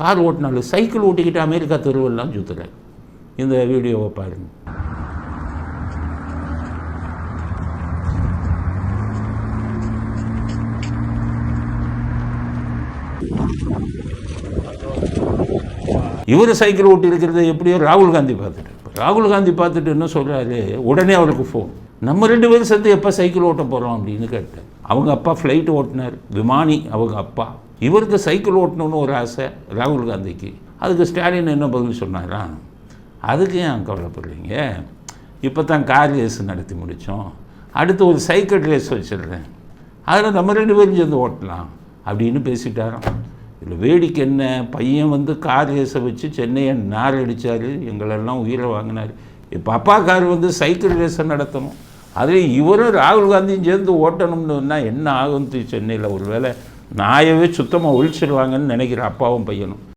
Car ஓட்டினாலும் cycle ஓட்டிக்கிட்டு America தெருவெல்லாம் சுற்றுறாரு. இந்த வீடியோவை பாருங்கள். இவர் சைக்கிள் ஓட்டி இருக்கிறத எப்படியோ ராகுல் காந்தி பார்த்துட்டு, ராகுல் காந்தி பார்த்துட்டு என்ன சொல்கிறாரு, உடனே அவருக்கு ஃபோன், நம்ம 2 பேரும் சேர்த்து எப்போ சைக்கிள் ஓட்ட போகிறோம் அப்படின்னு கேட்டேன். அவங்க அப்பா ஃப்ளைட் ஓட்டினார், விமானி அவங்க அப்பா. இவருக்கு சைக்கிள் ஓட்டணுன்னு ஒரு ஆசை ராகுல் காந்திக்கு. அதுக்கு ஸ்டாலின் என்ன பதில் சொன்னாரா, அதுக்கு ஏன் கவலைப்படுறீங்க, இப்போ தான் கார் ரேஸ் நடத்தி முடித்தோம், அடுத்து ஒரு சைக்கிள் ரேஸ் வச்சிடுறேன், அதில் நம்ம 2 பேரும் சேர்ந்து ஓட்டலாம் அப்படின்னு பேசிட்டாராம். இதில் வேடிக்கை என்ன, பையன் கார் ரேஸை வச்சு சென்னையை நார் அடித்தார், எங்களெல்லாம் உயிரை வாங்கினார். இப்போ அப்பா கார் சைக்கிள் ரேஸை நடத்தணும், அதில் இவரும் ராகுல் காந்தியும் சேர்ந்து ஓட்டணும்னுன்னா என்ன ஆகும் சென்னையில்? ஒரு வேளை நாயவே சுத்தமாக ஒழிச்சிடுவாங்கன்னு நினைக்கிற அப்பாவும் பையனும்.